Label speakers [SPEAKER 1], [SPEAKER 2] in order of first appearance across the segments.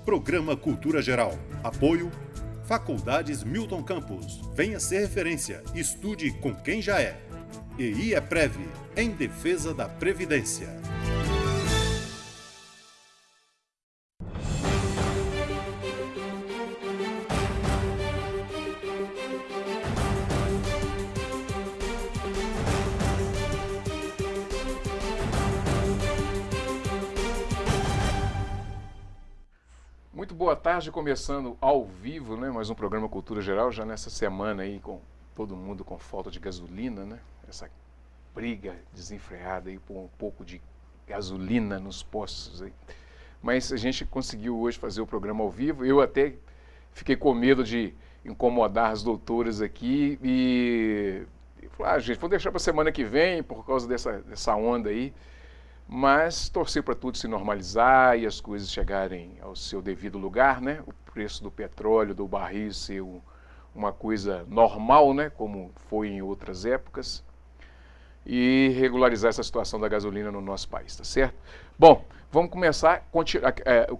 [SPEAKER 1] Programa Cultura Geral. Apoio Faculdades Milton Campos. Venha ser referência. Estude com quem já é. E IEPREV, em defesa da Previdência.
[SPEAKER 2] Muito boa tarde, começando ao vivo, né? Mais um programa Cultura Geral, já nessa semana aí com todo mundo com falta de gasolina, né? Essa briga desenfreada aí por um pouco de gasolina nos postos aí. Mas a gente conseguiu hoje fazer o programa ao vivo. Eu até fiquei com medo de incomodar as doutoras aqui e falei, gente, vamos deixar para a semana que vem por causa dessa onda aí. Mas torcer para tudo se normalizar e as coisas chegarem ao seu devido lugar, né? O preço do petróleo, do barril ser uma coisa normal, né? Como foi em outras épocas. E regularizar essa situação da gasolina no nosso país, tá certo? Bom, vamos começar,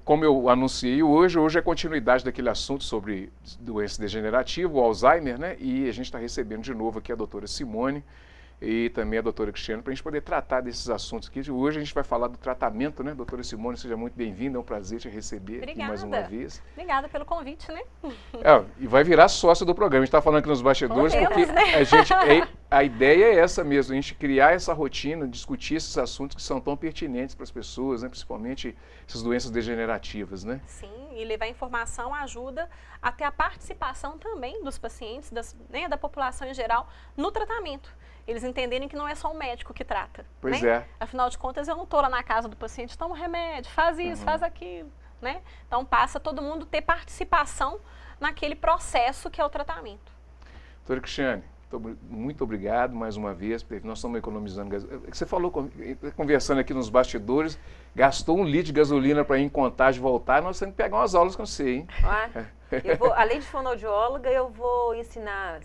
[SPEAKER 2] como eu anunciei hoje é continuidade daquele assunto sobre doença degenerativa, o Alzheimer, né? E a gente está recebendo de novo aqui a doutora Simone e também a doutora Cristiane, para a gente poder tratar desses assuntos aqui. Hoje a gente vai falar do tratamento, né? Doutora Simone, seja muito bem-vinda, é um prazer te receber aqui mais uma vez.
[SPEAKER 3] Obrigada pelo convite, né?
[SPEAKER 2] E vai virar sócio do programa. A gente está falando aqui nos bastidores, porque né? A ideia é essa mesmo, a gente criar essa rotina, discutir esses assuntos que são tão pertinentes para as pessoas, né? Principalmente essas doenças degenerativas, né?
[SPEAKER 3] Sim, e levar informação ajuda a ter a participação também dos pacientes, da população em geral, no tratamento. Eles entenderem que não é só o médico que trata.
[SPEAKER 2] Pois
[SPEAKER 3] né?
[SPEAKER 2] é.
[SPEAKER 3] Afinal de contas, eu não estou lá na casa do paciente, toma remédio, faz isso, faz aquilo, né? Então, passa todo mundo ter participação naquele processo que é o tratamento.
[SPEAKER 2] Doutora Cristiane, muito obrigado mais uma vez, porque nós estamos economizando gasolina. Você falou, conversando aqui nos bastidores, gastou 1 litro de gasolina para ir em Contagem e voltar, nós temos que pegar umas aulas com você, hein?
[SPEAKER 4] Além de fonoaudióloga, eu vou ensinar,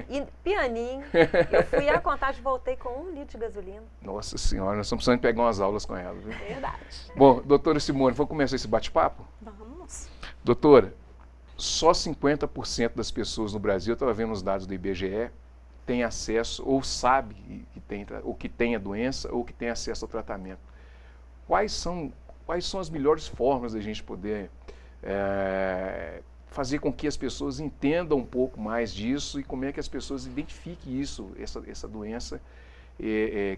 [SPEAKER 4] e pianinho. Eu fui à Contagem e voltei com 1 litro de gasolina.
[SPEAKER 2] Nossa senhora, nós estamos precisando pegar umas aulas com ela, viu?
[SPEAKER 3] Verdade.
[SPEAKER 2] Bom, doutora Simone, vamos começar esse bate-papo?
[SPEAKER 3] Vamos.
[SPEAKER 2] Doutora, só 50% das pessoas no Brasil, eu estava vendo os dados do IBGE, tem acesso ou sabe que tem a doença ou que tem acesso ao tratamento. Quais são as melhores formas da gente poder fazer com que as pessoas entendam um pouco mais disso e como é que as pessoas identifiquem essa doença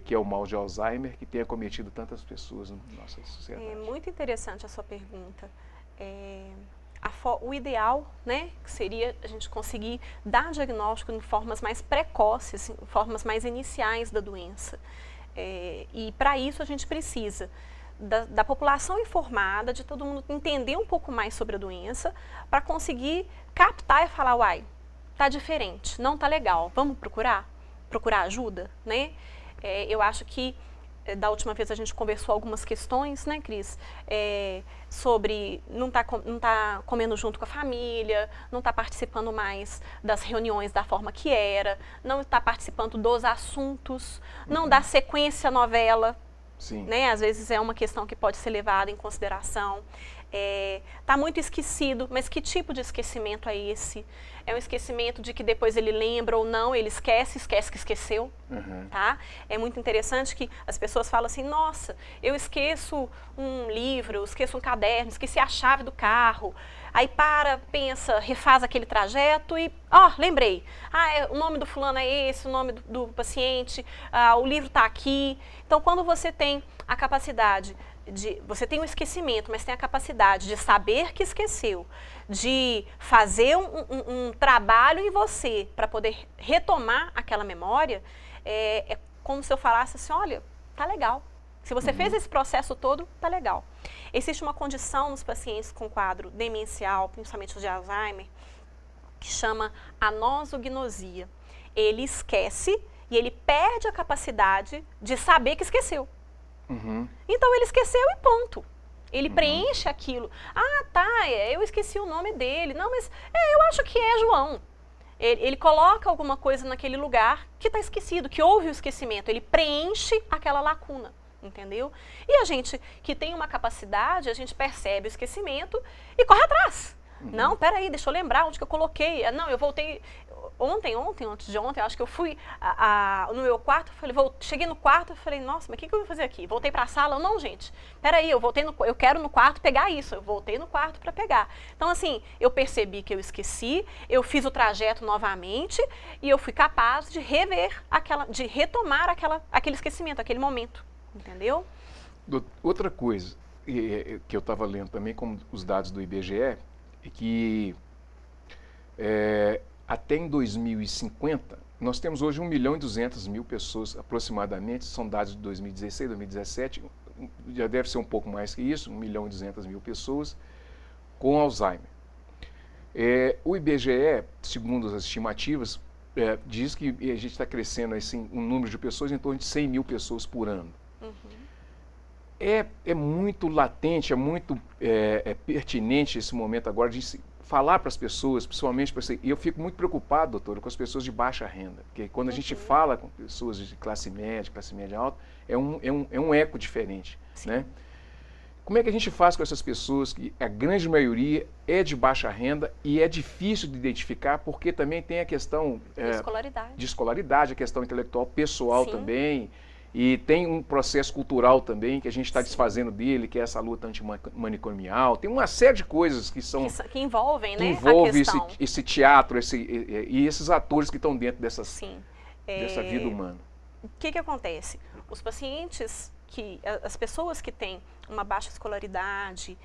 [SPEAKER 2] que é o mal de Alzheimer, que tem acometido tantas pessoas na nossa sociedade?
[SPEAKER 3] É muito interessante a sua pergunta. O ideal, né, seria a gente conseguir dar diagnóstico em formas mais precoces, em formas mais iniciais da doença. E para isso a gente precisa da população informada, de todo mundo entender um pouco mais sobre a doença, para conseguir captar e falar, uai, tá diferente, não tá legal, vamos procurar ajuda, né? Eu acho que da última vez a gente conversou algumas questões, né, Cris? Sobre não tá comendo junto com a família, não tá participando mais das reuniões da forma que era, não tá participando dos assuntos, não dá sequência à novela.
[SPEAKER 2] Sim.
[SPEAKER 3] Né? Às vezes é uma questão que pode ser levada em consideração. Tá muito esquecido, mas que tipo de esquecimento é esse? É um esquecimento de que depois ele lembra ou não, ele esquece que esqueceu, tá? É muito interessante que as pessoas falam assim, nossa, eu esqueço um livro, eu esqueço um caderno, esqueci a chave do carro. Aí pensa, refaz aquele trajeto e, lembrei. O nome do fulano é esse, o nome do paciente, o livro está aqui. Então, quando você tem a capacidade você tem um esquecimento, mas tem a capacidade de saber que esqueceu, de fazer um trabalho em você para poder retomar aquela memória, é como se eu falasse assim, olha, tá legal. Se você fez esse processo todo, tá legal. Existe uma condição nos pacientes com quadro demencial, principalmente os de Alzheimer, que chama anosognosia. Ele esquece e ele perde a capacidade de saber que esqueceu. Então ele esqueceu e ponto. Ele preenche aquilo. Eu esqueci o nome dele. Não, mas eu acho que é João. Ele coloca alguma coisa naquele lugar que está esquecido, que houve o esquecimento. Ele preenche aquela lacuna. entendeu? E a gente que tem uma capacidade, a gente percebe o esquecimento e corre atrás. Não, peraí, deixa eu lembrar onde que eu coloquei. Não, eu voltei antes de ontem, acho que eu fui no meu quarto, cheguei no quarto e falei, nossa, mas o que eu vou fazer aqui? Voltei para a sala, não, gente, peraí, eu quero no quarto pegar isso, eu voltei no quarto para pegar. Então, assim, eu percebi que eu esqueci, eu fiz o trajeto novamente e eu fui capaz de de retomar aquele esquecimento, aquele momento, entendeu?
[SPEAKER 2] Outra coisa que eu estava lendo também, como os dados do IBGE, que até em 2050, nós temos hoje 1.200.000 pessoas aproximadamente, são dados de 2016, 2017, já deve ser um pouco mais que isso, 1.200.000 pessoas com Alzheimer. O IBGE, segundo as estimativas, diz que a gente está crescendo assim, um número de pessoas em torno de 100.000 pessoas por ano. É muito latente, é muito pertinente esse momento agora de falar para as pessoas, principalmente para você. E eu fico muito preocupado, doutora, com as pessoas de baixa renda. Porque quando a gente fala com pessoas de classe média alta, é um eco diferente. Né? Como é que a gente faz com essas pessoas que a grande maioria é de baixa renda e é difícil de identificar porque também tem a questão de escolaridade, a questão intelectual pessoal também. E tem um processo cultural também que a gente está desfazendo dele, que é essa luta antimanicomial. Tem uma série de coisas que
[SPEAKER 3] envolvem, né,
[SPEAKER 2] envolve esse teatro e esses atores que estão dentro dessa vida humana.
[SPEAKER 3] O que acontece? Os pacientes, as pessoas que têm uma baixa escolaridade,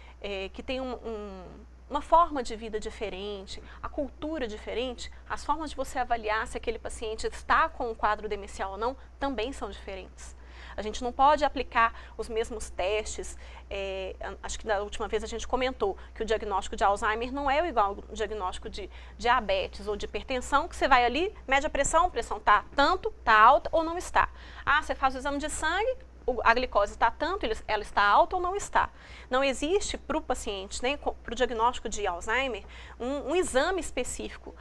[SPEAKER 3] que têm uma forma de vida diferente, a cultura diferente, as formas de você avaliar se aquele paciente está com um quadro demencial ou não, também são diferentes. A gente não pode aplicar os mesmos testes, acho que da última vez a gente comentou que o diagnóstico de Alzheimer não é igual ao diagnóstico de diabetes ou de hipertensão, que você vai ali, mede a pressão está tanto, está alta ou não está. Você faz o exame de sangue, a glicose está tanto, ela está alta ou não está. Não existe para o paciente, né, para o diagnóstico de Alzheimer, um exame específico.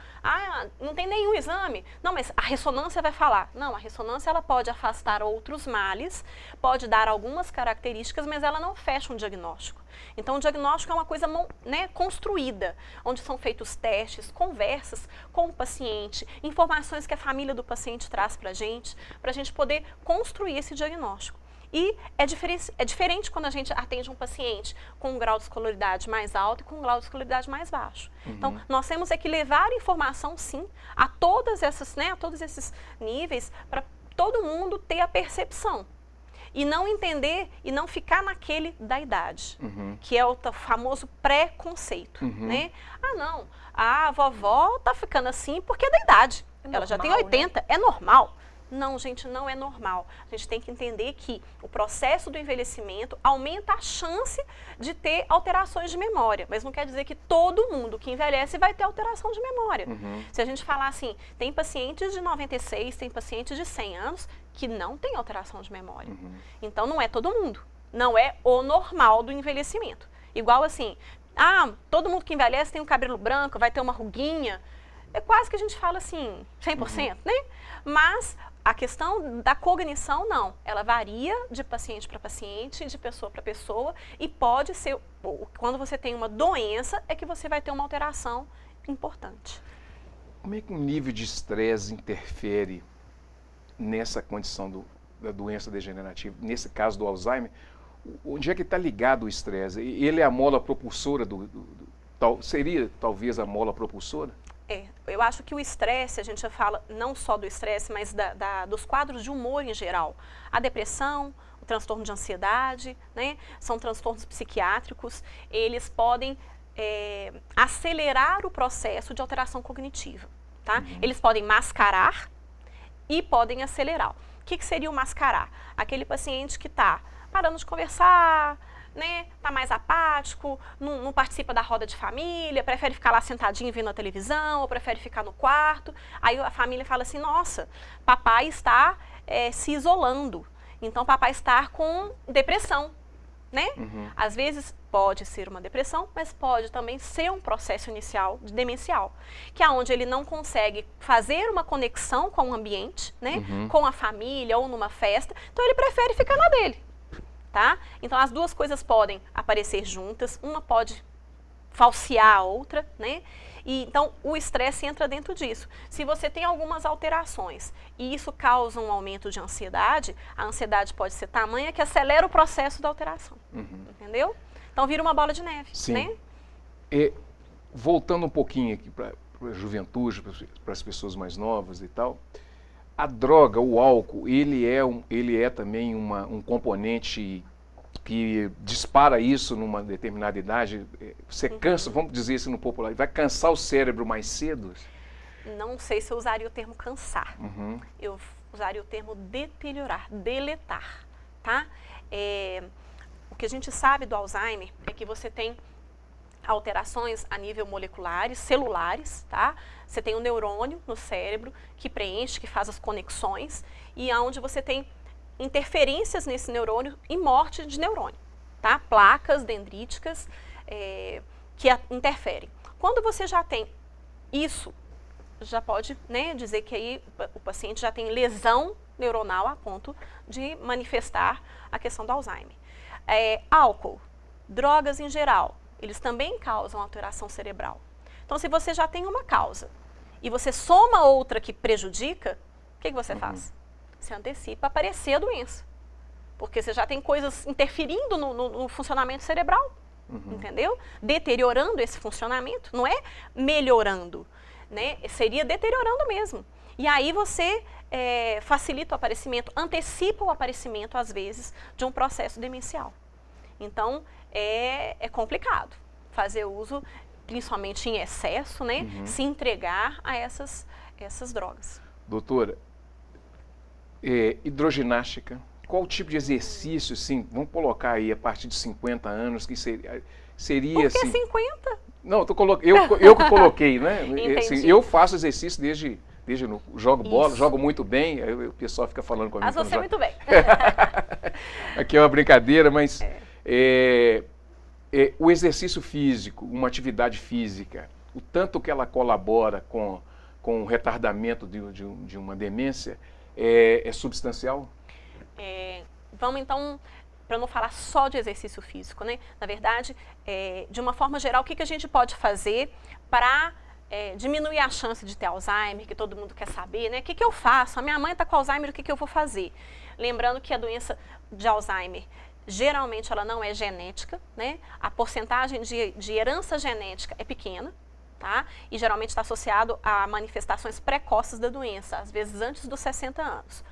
[SPEAKER 3] Não tem nenhum exame. Não, mas a ressonância vai falar. Não, a ressonância ela pode afastar outros males, pode dar algumas características, mas ela não fecha um diagnóstico. Então, o diagnóstico é uma coisa, né, construída, onde são feitos testes, conversas com o paciente, informações que a família do paciente traz para a gente poder construir esse diagnóstico. E é diferente quando a gente atende um paciente com um grau de escolaridade mais alto e com um grau de escolaridade mais baixo. Então, nós temos que levar informação, sim, a todos esses níveis, para todo mundo ter a percepção. E não entender e não ficar naquele da idade, que é o famoso preconceito. Né? Não, a vovó está ficando assim porque é da idade. Ela já tem 80, né? É normal. Não, gente, não é normal. A gente tem que entender que o processo do envelhecimento aumenta a chance de ter alterações de memória, mas não quer dizer que todo mundo que envelhece vai ter alteração de memória. Se a gente falar assim, tem pacientes de 96, tem pacientes de 100 anos que não tem alteração de memória. Então, não é todo mundo. Não é o normal do envelhecimento. Igual assim, todo mundo que envelhece tem um cabelo branco, vai ter uma ruguinha. É quase que a gente fala assim, 100%, né? Mas a questão da cognição, não. Ela varia de paciente para paciente, de pessoa para pessoa, e pode ser, quando você tem uma doença, é que você vai ter uma alteração importante.
[SPEAKER 2] Como é que o nível de estresse interfere nessa condição da doença degenerativa, nesse caso do Alzheimer? Onde é que está ligado o estresse? Ele é a mola propulsora seria talvez a mola propulsora?
[SPEAKER 3] Eu acho que o estresse, a gente já fala não só do estresse, mas dos quadros de humor em geral. A depressão, o transtorno de ansiedade, né, são transtornos psiquiátricos, eles podem acelerar o processo de alteração cognitiva. Tá? Eles podem mascarar e podem acelerar. O que seria o mascarar? Aquele paciente que está parando de conversar, né, tá mais apático, não participa da roda de família, prefere ficar lá sentadinho vendo a televisão, ou prefere ficar no quarto. Aí a família fala assim, nossa, papai está se isolando, então papai está com depressão, né? Às vezes pode ser uma depressão, mas pode também ser um processo inicial de demencial, que é onde ele não consegue fazer uma conexão com o ambiente, né, com a família ou numa festa, então ele prefere ficar na dele. tá? Então as duas coisas podem aparecer juntas, uma pode falsear a outra, né? E, então o estresse entra dentro disso. Se você tem algumas alterações e isso causa um aumento de ansiedade, a ansiedade pode ser tamanha que acelera o processo da alteração, entendeu? Então vira uma bola de neve,
[SPEAKER 2] sim,
[SPEAKER 3] né?
[SPEAKER 2] E, voltando um pouquinho aqui para a juventude, para as pessoas mais novas e tal, a droga, o álcool, ele é também um componente que dispara isso numa determinada idade. Você cansa, vamos dizer isso no popular, vai cansar o cérebro mais cedo?
[SPEAKER 3] Não sei se eu usaria o termo cansar. Eu usaria o termo deteriorar, deletar, tá? O que a gente sabe do Alzheimer é que você tem alterações a nível moleculares, celulares, tá? Você tem um neurônio no cérebro que preenche, que faz as conexões, e aonde você tem interferências nesse neurônio e morte de neurônio, tá? Placas dendríticas que interferem. Quando você já tem isso, já pode, né, dizer que aí o paciente já tem lesão neuronal a ponto de manifestar a questão do Alzheimer. Álcool, drogas em geral, eles também causam alteração cerebral. Então, se você já tem uma causa e você soma outra que prejudica, o que você faz? Você antecipa aparecer a doença. Porque você já tem coisas interferindo no funcionamento cerebral, entendeu? Deteriorando esse funcionamento, não é melhorando, né? Seria deteriorando mesmo. E aí você facilita o aparecimento, antecipa o aparecimento, às vezes, de um processo demencial. Então, é complicado fazer uso, principalmente em excesso, né? Se entregar a essas drogas.
[SPEAKER 2] Doutora, hidroginástica, qual tipo de exercício, sim, vamos colocar aí a partir de 50 anos, que seria
[SPEAKER 3] Por que
[SPEAKER 2] assim...
[SPEAKER 3] 50?
[SPEAKER 2] Não, eu que coloquei, né? Assim, eu faço exercício desde jogo bola, jogo muito bem, aí o pessoal fica falando comigo.
[SPEAKER 3] Mas você muito bem.
[SPEAKER 2] Aqui é uma brincadeira, mas o exercício físico, uma atividade física, o tanto que ela colabora com o retardamento de uma demência, é substancial?
[SPEAKER 3] Vamos então, para não falar só de exercício físico, né? Na verdade, de uma forma geral, o que a gente pode fazer para diminuir a chance de ter Alzheimer, que todo mundo quer saber, né? O que eu faço? A minha mãe está com Alzheimer, o que eu vou fazer? Lembrando que a doença de Alzheimer, geralmente ela não é genética, né? A porcentagem de herança genética é pequena, tá? E geralmente está associado a manifestações precoces da doença, às vezes antes dos 60 anos.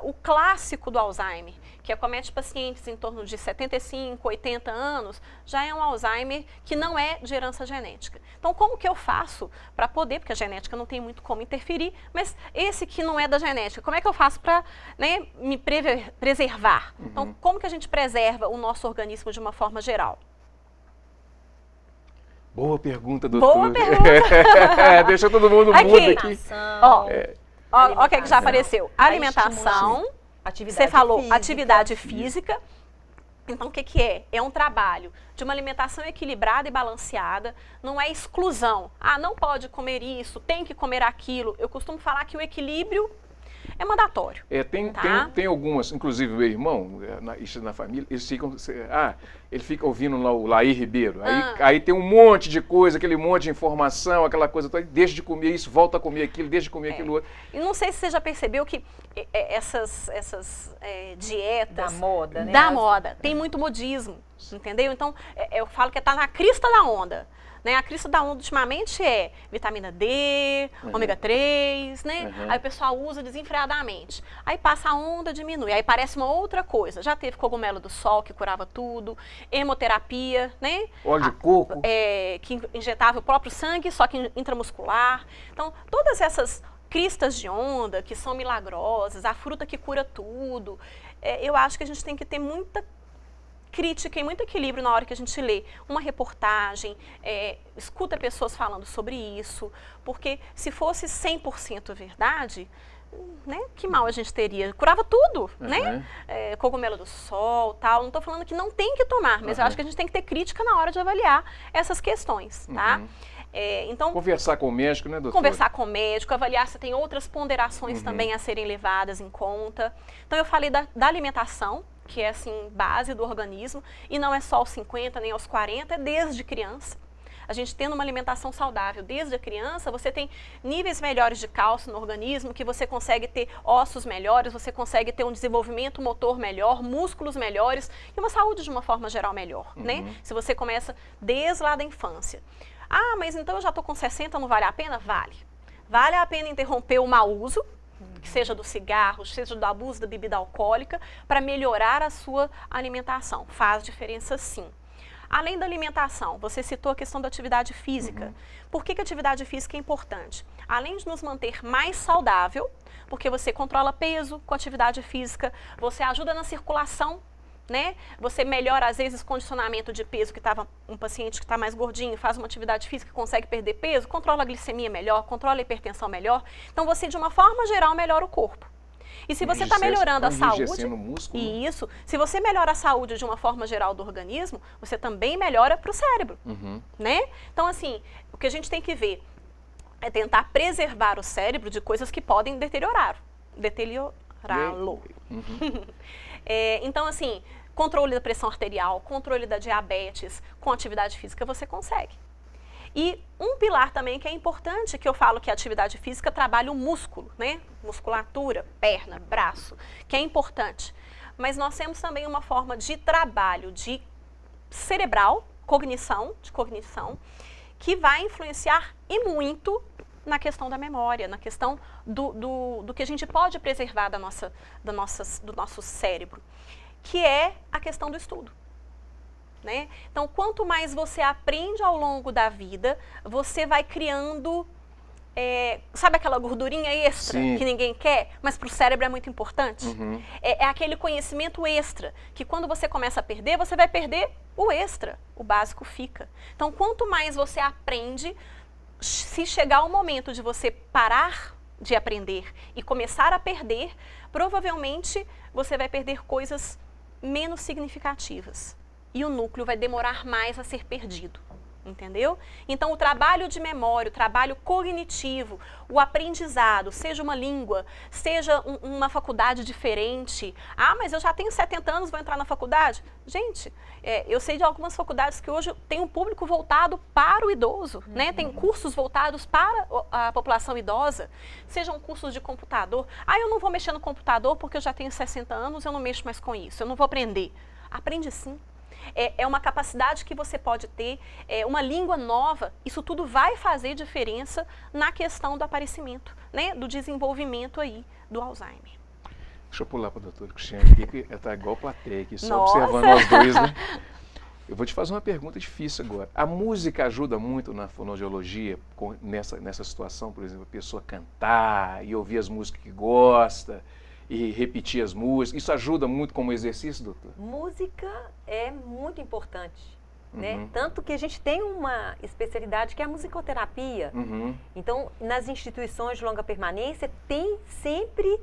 [SPEAKER 3] O clássico do Alzheimer, que acomete pacientes em torno de 75, 80 anos, já é um Alzheimer que não é de herança genética. Então, como que eu faço para poder, porque a genética não tem muito como interferir, mas esse que não é da genética, como é que eu faço para, né, me preservar? Então, como que a gente preserva o nosso organismo de uma forma geral?
[SPEAKER 2] Boa pergunta, doutor.
[SPEAKER 3] Boa pergunta.
[SPEAKER 2] Deixa todo mundo mudo aqui.
[SPEAKER 3] Ó, o que já apareceu? Alimentação, você falou
[SPEAKER 4] física,
[SPEAKER 3] atividade física. Então, o que é? É um trabalho de uma alimentação equilibrada e balanceada, não é exclusão. Ah, não pode comer isso, tem que comer aquilo. Eu costumo falar que o equilíbrio é mandatório.
[SPEAKER 2] Tem algumas, inclusive o meu irmão, isso na família, eles ficam, ele fica ouvindo lá o Laí Ribeiro, aí tem um monte de coisa, aquele monte de informação, aquela coisa toda, deixa de comer isso, volta a comer aquilo, deixa de comer aquilo outro.
[SPEAKER 3] E não sei se você já percebeu que essas dietas...
[SPEAKER 4] Da moda, né?
[SPEAKER 3] Da moda, tem muito modismo, entendeu? Então, eu falo que está na crista da onda. Né? A crista da onda ultimamente é vitamina D, ômega 3, né? Aí o pessoal usa desenfreadamente. Aí passa a onda, diminui. Aí parece uma outra coisa. Já teve cogumelo do sol, que curava tudo, hemoterapia, né?
[SPEAKER 2] Óleo de coco.
[SPEAKER 3] Que injetava o próprio sangue, só que intramuscular. Então, todas essas cristas de onda, que são milagrosas, a fruta que cura tudo, eu acho que a gente tem que ter muita crítica e muito equilíbrio na hora que a gente lê uma reportagem, escuta pessoas falando sobre isso, porque se fosse 100% verdade, né, que mal a gente teria? Curava tudo, né? Cogumelo do sol, tal. Não estou falando que não tem que tomar, mas eu acho que a gente tem que ter crítica na hora de avaliar essas questões, tá? Então,
[SPEAKER 2] conversar com o médico, né, doutor?
[SPEAKER 3] Conversar com o médico, avaliar se tem outras ponderações também a serem levadas em conta. Então, eu falei da alimentação, que é assim, base do organismo, e não é só aos 50 nem aos 40, é desde criança. A gente tendo uma alimentação saudável desde a criança, você tem níveis melhores de cálcio no organismo, que você consegue ter ossos melhores, você consegue ter um desenvolvimento motor melhor, músculos melhores e uma saúde de uma forma geral melhor, né? Se você começa desde lá da infância. Ah, mas então eu já estou com 60, não vale a pena? Vale. Vale a pena interromper o mau uso, que seja do cigarro, seja do abuso da bebida alcoólica, para melhorar a sua alimentação. Faz diferença sim. Além da alimentação, você citou a questão da atividade física. Por que a atividade física é importante? Além de nos manter mais saudável, porque você controla peso com atividade física, você ajuda na circulação, né? Você melhora, às vezes, condicionamento de peso, que estava um paciente que está mais gordinho, faz uma atividade física, consegue perder peso, controla a glicemia melhor, controla a hipertensão melhor. Então, você, de uma forma geral, melhora o corpo. E se você está melhorando a saúde,
[SPEAKER 2] músculo.
[SPEAKER 3] isso, se você melhora a saúde de uma forma geral do organismo, você também melhora para o cérebro, né? Então, assim, o que a gente tem que ver é tentar preservar o cérebro de coisas que podem deteriorá-lo. Então, assim, controle da pressão arterial, controle da diabetes, com atividade física você consegue. E um pilar também que é importante, que eu falo que a atividade física trabalha o músculo, né? Musculatura, perna, braço, que é importante. Mas nós temos também uma forma de trabalho de cerebral, de cognição, que vai influenciar e muito na questão da memória, na questão do que a gente pode preservar do nosso cérebro, que é a questão do estudo. Né? Então, quanto mais você aprende ao longo da vida, você vai criando, sabe aquela gordurinha extra que ninguém quer, mas para o cérebro é muito importante? É aquele conhecimento extra, que quando você começa a perder, você vai perder o extra, o básico fica. Então, quanto mais você aprende, se chegar o momento de você parar de aprender e começar a perder, provavelmente você vai perder coisas menos significativas. E o núcleo vai demorar mais a ser perdido, entendeu? Então, o trabalho de memória, o trabalho cognitivo, o aprendizado, seja uma língua, seja uma faculdade diferente. Ah, mas eu já tenho 70 anos, vou entrar na faculdade? Gente, eu sei de algumas faculdades que hoje tem um público voltado para o idoso, né? Tem cursos voltados para a população idosa, sejam cursos de computador. Ah, eu não vou mexer no computador porque eu já tenho 60 anos, eu não mexo mais com isso, eu não vou aprender. Aprende sim. É uma capacidade que você pode ter, uma língua nova, isso tudo vai fazer diferença na questão do aparecimento, né, do desenvolvimento aí do Alzheimer.
[SPEAKER 2] Deixa eu pular para a doutora Cristiane aqui, que está igual plateia aqui, só observando nós dois, né? Eu vou te fazer uma pergunta difícil agora. A música ajuda muito na fonoaudiologia, nessa situação, por exemplo, a pessoa cantar e ouvir as músicas que gosta, e repetir as músicas, isso ajuda muito como exercício, doutor?
[SPEAKER 4] Música é muito importante, né? Tanto que a gente tem uma especialidade que é a musicoterapia. Então, nas instituições de longa permanência, tem sempre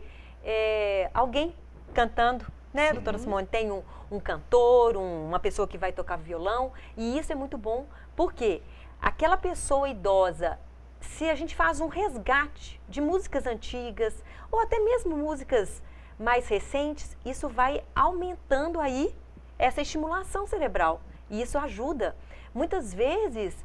[SPEAKER 4] alguém cantando, né, doutora Simone? Tem um cantor, uma pessoa que vai tocar violão, e isso é muito bom, porque aquela pessoa idosa, se a gente faz um resgate de músicas antigas, ou até mesmo músicas mais recentes, isso vai aumentando aí essa estimulação cerebral. E isso ajuda. Muitas vezes,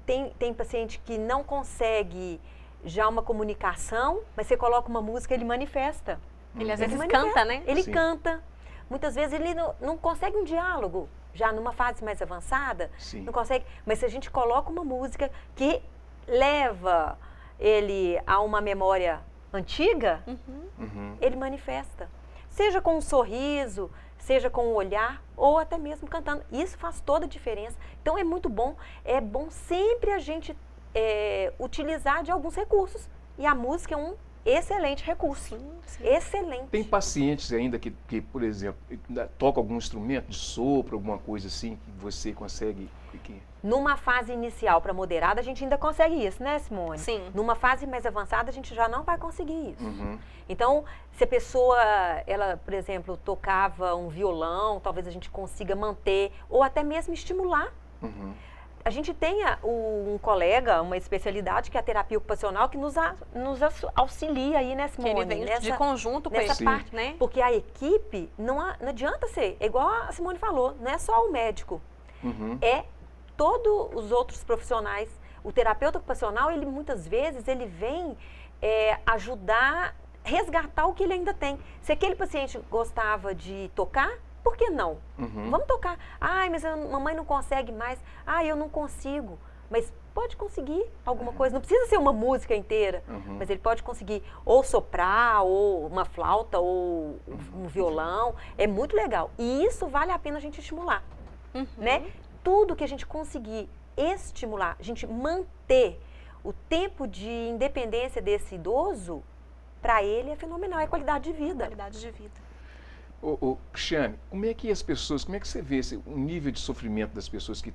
[SPEAKER 4] tem paciente que não consegue já uma comunicação, mas você coloca uma música, ele manifesta.
[SPEAKER 3] Ele às vezes canta, né?
[SPEAKER 4] Ele canta. Muitas vezes ele não consegue um diálogo, já numa fase mais avançada, não consegue. Mas se a gente coloca uma música que leva ele a uma memória antiga, ele manifesta. Seja com um sorriso, seja com um olhar, ou até mesmo cantando. Isso faz toda a diferença. Então é muito bom, é bom sempre a gente utilizar de alguns recursos. E a música é um excelente recurso. Excelente.
[SPEAKER 2] Tem pacientes ainda que, por exemplo, tocam algum instrumento de sopro, alguma coisa assim, que você consegue...
[SPEAKER 4] Numa fase inicial para moderada, a gente ainda consegue isso, né, Simone?
[SPEAKER 3] Sim.
[SPEAKER 4] Numa fase mais avançada, a gente já não vai conseguir isso. Então, se a pessoa, ela, por exemplo, tocava um violão, talvez a gente consiga manter, ou até mesmo estimular. a gente tem um colega, uma especialidade, que é a terapia ocupacional, que nos auxilia aí, né, Simone?
[SPEAKER 3] Que ele vem de conjunto com
[SPEAKER 4] essa parte,
[SPEAKER 3] né?
[SPEAKER 4] Porque a equipe, não adianta ser, é igual a Simone falou, não é só o médico, é todos os outros profissionais. O terapeuta ocupacional, ele muitas vezes, ele vem ajudar, resgatar o que ele ainda tem. Se aquele paciente gostava de tocar, por que não? Vamos tocar. Ai, mas a mamãe não consegue mais. Ai, eu não consigo. Mas pode conseguir alguma coisa. Não precisa ser uma música inteira, mas ele pode conseguir ou soprar, ou uma flauta, ou um violão. É muito legal. E isso vale a pena a gente estimular, né? Tudo que a gente conseguir estimular, a gente manter o tempo de independência desse idoso, para ele é fenomenal, é qualidade de vida.
[SPEAKER 3] Qualidade de vida.
[SPEAKER 2] Cristiane, como é que as pessoas, como é que você vê o nível de sofrimento das pessoas que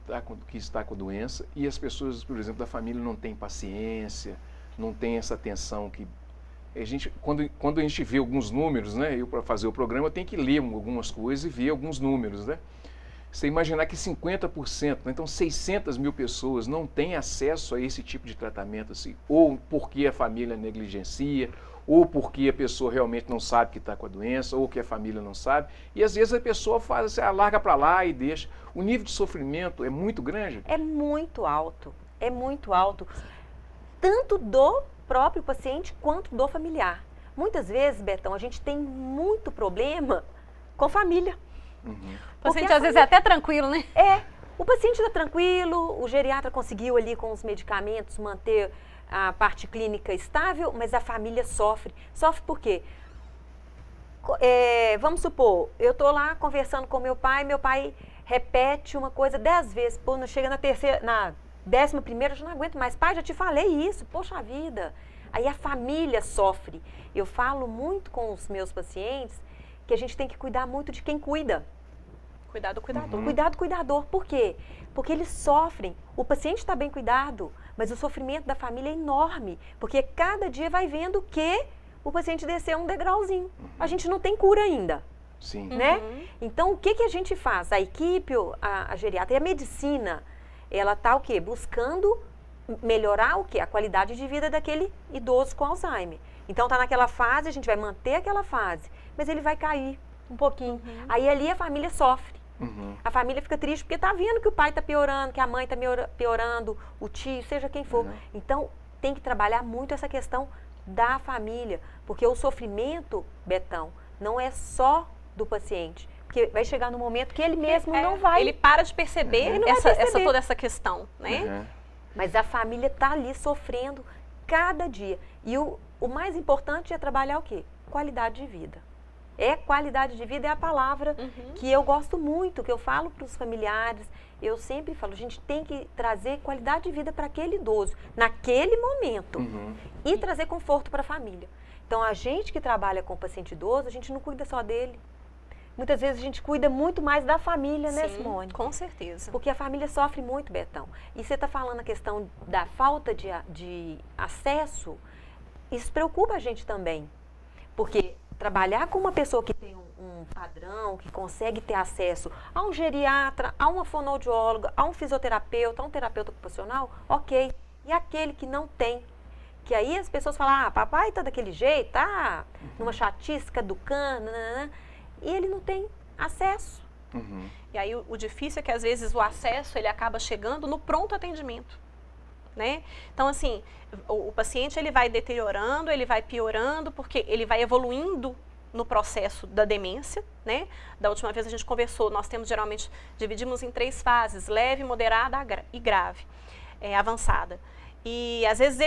[SPEAKER 2] está com a doença e as pessoas, por exemplo, da família não têm paciência, não tem essa atenção que a gente, quando a gente vê alguns números, né, eu para fazer o programa eu tenho que ler algumas coisas e ver alguns números, né? Você imaginar que 50%, né, então 600 mil pessoas não têm acesso a esse tipo de tratamento, assim, ou porque a família negligencia, ou porque a pessoa realmente não sabe que está com a doença, ou que a família não sabe. E às vezes a pessoa faz assim, larga para lá e deixa. O nível de sofrimento é muito grande?
[SPEAKER 4] É muito alto, tanto do próprio paciente quanto do familiar. Muitas vezes, Betão, a gente tem muito problema com a família.
[SPEAKER 3] O paciente às vezes é até tranquilo, né?
[SPEAKER 4] O paciente está tranquilo, o geriatra conseguiu ali com os medicamentos manter a parte clínica estável, mas a família sofre. Sofre por quê? Vamos supor, eu estou lá conversando com meu pai repete uma coisa 10 vezes, pô, não chega na 11ª, eu já não aguento mais. Pai, já te falei isso, poxa vida. Aí a família sofre. Eu falo muito com os meus pacientes que a gente tem que cuidar muito de quem cuida.
[SPEAKER 3] Cuidar do cuidador.
[SPEAKER 4] Cuidar do cuidador. Por quê? Porque eles sofrem. O paciente está bem cuidado, mas o sofrimento da família é enorme. Porque cada dia vai vendo que o paciente desceu um degrauzinho. A gente não tem cura ainda.
[SPEAKER 2] Sim.
[SPEAKER 4] Né? Então, o que a gente faz? A equipe, a geriatra e a medicina, ela está o quê? Buscando melhorar o quê? A qualidade de vida daquele idoso com Alzheimer. Então, está naquela fase, a gente vai manter aquela fase, mas ele vai cair um pouquinho. Aí ali a família sofre. A família fica triste porque está vendo que o pai está piorando, que a mãe está piorando, o tio, seja quem for. Então, tem que trabalhar muito essa questão da família, porque o sofrimento, Betão, não é só do paciente. Porque vai chegar no momento que ele mesmo não vai...
[SPEAKER 3] Ele para de perceber, toda essa questão, né?
[SPEAKER 4] Mas a família está ali sofrendo cada dia. E o mais importante é trabalhar o quê? Qualidade de vida. Qualidade de vida é a palavra que eu gosto muito, que eu falo para os familiares. Eu sempre falo, a gente tem que trazer qualidade de vida para aquele idoso, naquele momento. E trazer conforto para a família. Então, a gente que trabalha com o paciente idoso, a gente não cuida só dele. Muitas vezes a gente cuida muito mais da família, né, Simone?
[SPEAKER 3] Com certeza.
[SPEAKER 4] Porque a família sofre muito, Betão. E você está falando a questão da falta de acesso, isso preocupa a gente também. Porque trabalhar com uma pessoa que tem um padrão, que consegue ter acesso a um geriatra, a uma fonoaudióloga, a um fisioterapeuta, a um terapeuta ocupacional, ok. E aquele que não tem, que aí as pessoas falam, papai tá daquele jeito, tá numa chatice caducando, e ele não tem acesso.
[SPEAKER 3] E aí o difícil é que às vezes o acesso ele acaba chegando no pronto atendimento. Né? Então, assim, o paciente ele vai deteriorando, ele vai piorando, porque ele vai evoluindo no processo da demência, né? Da última vez a gente conversou, nós geralmente, dividimos em 3 fases, leve, moderada e grave, avançada. E às vezes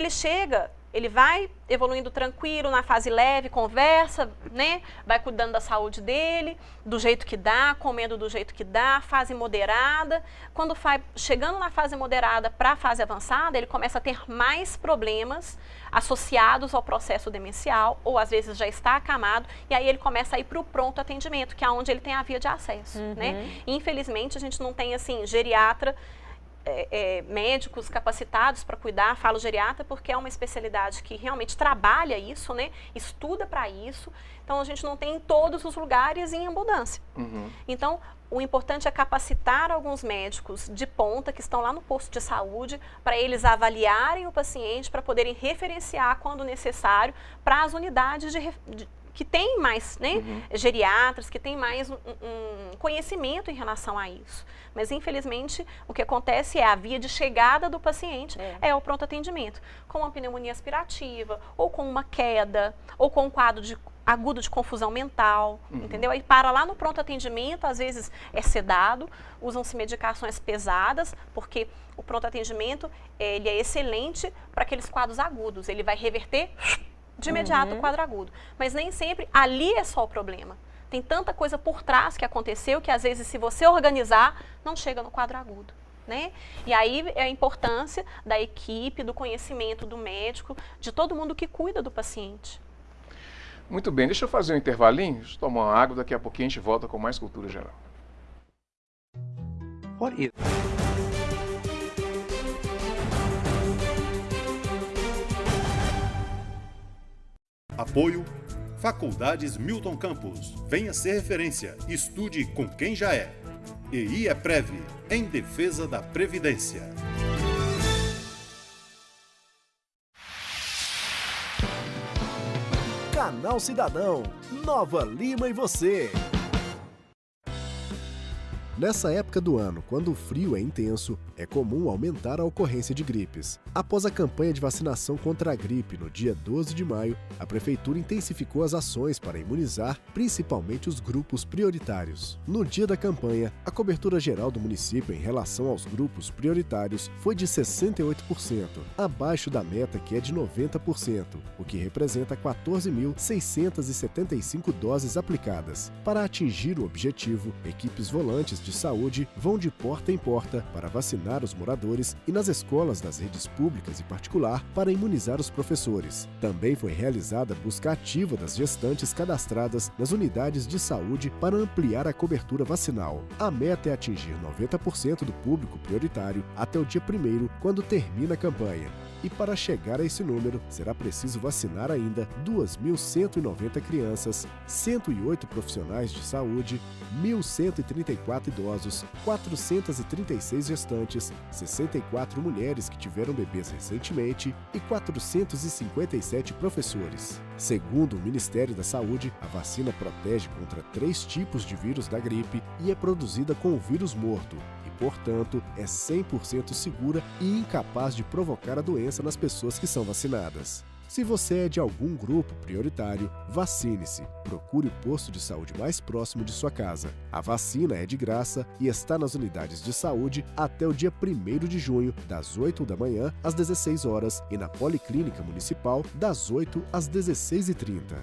[SPEAKER 3] ele vai evoluindo tranquilo na fase leve, conversa, né? Vai cuidando da saúde dele, do jeito que dá, comendo do jeito que dá, fase moderada. Quando vai chegando na fase moderada para a fase avançada, ele começa a ter mais problemas associados ao processo demencial, ou às vezes já está acamado, e aí ele começa a ir para o pronto atendimento, que é onde ele tem a via de acesso, né? Infelizmente, a gente não tem, assim, geriatra médicos capacitados para cuidar, falo geriatra porque é uma especialidade que realmente trabalha isso, né? Estuda para isso. Então a gente não tem em todos os lugares em abundância. Então o importante é capacitar alguns médicos de ponta que estão lá no posto de saúde para eles avaliarem o paciente, para poderem referenciar quando necessário para as unidades que tem mais, né, geriatras, que tem mais um conhecimento em relação a isso. Mas, infelizmente, o que acontece é a via de chegada do paciente é o pronto atendimento, com uma pneumonia aspirativa, ou com uma queda, ou com um quadro agudo de confusão mental, entendeu? Aí para lá no pronto atendimento, às vezes é sedado, usam-se medicações pesadas, porque o pronto atendimento, ele é excelente para aqueles quadros agudos, ele vai reverter de imediato o quadro agudo. Mas nem sempre ali é só o problema. Tem tanta coisa por trás que aconteceu que às vezes se você organizar, não chega no quadro agudo, né? E aí é a importância da equipe, do conhecimento do médico, de todo mundo que cuida do paciente.
[SPEAKER 2] Muito bem, deixa eu fazer um intervalinho, deixa eu tomar uma água, daqui a pouquinho a gente volta com mais Cultura Geral.
[SPEAKER 1] Apoio Faculdades Milton Campos. Venha ser referência. Estude com quem já é. EI é Prev, em defesa da Previdência.
[SPEAKER 5] Canal Cidadão, Nova Lima e você. Nessa época do ano, quando o frio é intenso, é comum aumentar a ocorrência de gripes. Após a campanha de vacinação contra a gripe no dia 12 de maio, a Prefeitura intensificou as ações para imunizar principalmente os grupos prioritários. No dia da campanha, a cobertura geral do município em relação aos grupos prioritários foi de 68%, abaixo da meta que é de 90%, o que representa 14.675 doses aplicadas. Para atingir o objetivo, equipes volantes de saúde vão de porta em porta para vacinar os moradores e nas escolas das redes públicas e particular para imunizar os professores. Também foi realizada a busca ativa das gestantes cadastradas nas unidades de saúde para ampliar a cobertura vacinal. A meta é atingir 90% do público prioritário até o dia 1º, quando termina a campanha. E para chegar a esse número, será preciso vacinar ainda 2.190 crianças, 108 profissionais de saúde, 1.134 idosos, 436 gestantes, 64 mulheres que tiveram bebês recentemente e 457 professores. Segundo o Ministério da Saúde, a vacina protege contra 3 tipos de vírus da gripe e é produzida com o vírus morto. Portanto, é 100% segura e incapaz de provocar a doença nas pessoas que são vacinadas. Se você é de algum grupo prioritário, vacine-se. Procure o posto de saúde mais próximo de sua casa. A vacina é de graça e está nas unidades de saúde até o dia 1º de junho, das 8 da manhã às 16 horas e na Policlínica Municipal, das 8 às 16h30.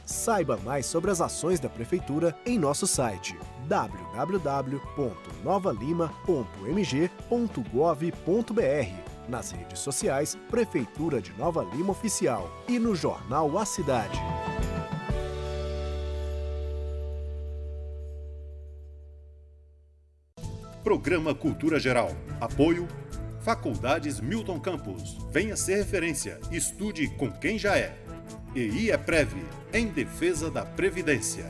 [SPEAKER 5] Saiba mais sobre as ações da Prefeitura em nosso site www.novalima.mg.gov.br, nas redes sociais Prefeitura de Nova Lima Oficial e no jornal A Cidade.
[SPEAKER 1] Programa Cultura Geral. Apoio Faculdades Milton Campos. Venha ser referência. Estude com quem já é. EI é Prev, em defesa da Previdência.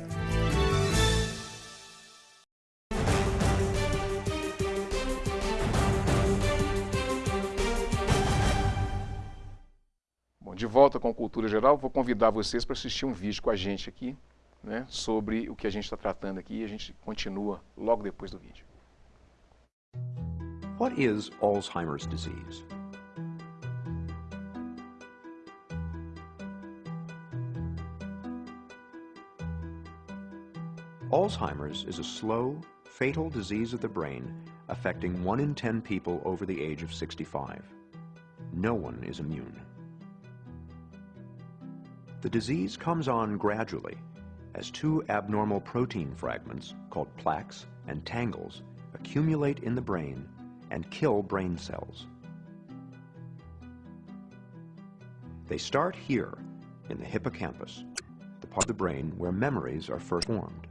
[SPEAKER 2] Bom, de volta com Cultura Geral, vou convidar vocês para assistir um vídeo com a gente aqui, né, sobre o que a gente está tratando aqui, e a gente continua logo depois do vídeo.
[SPEAKER 6] What is Alzheimer's disease? Alzheimer's is a slow, fatal disease of the brain affecting 1 in 10 people over the age of 65. No one is immune. The disease comes on gradually as 2 abnormal protein fragments called plaques and tangles accumulate in the brain and kill brain cells. They start here in the hippocampus, the part of the brain where memories are first formed.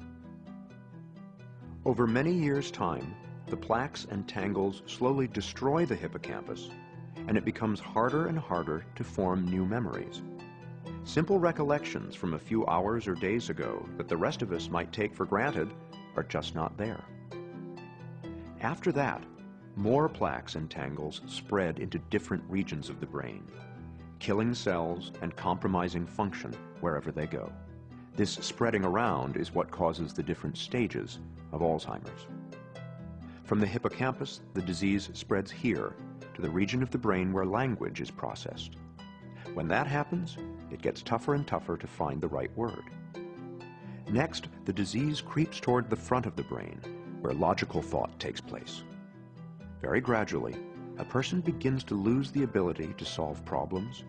[SPEAKER 6] Over many years' time, the plaques and tangles slowly destroy the hippocampus, and it becomes harder and harder to form new memories. Simple recollections from a few hours or days ago that the rest of us might take for granted are just not there. After that, more plaques and tangles spread into different regions of the brain, killing cells and compromising function wherever they go. This spreading around is what causes the different stages of Alzheimer's. From the hippocampus, the disease spreads here to the region of the brain where language is processed. When that happens, it gets tougher and tougher to find the right word. Next, the disease creeps toward the front of the brain, where logical thought takes place. Very gradually, a person begins to lose the ability to solve problems,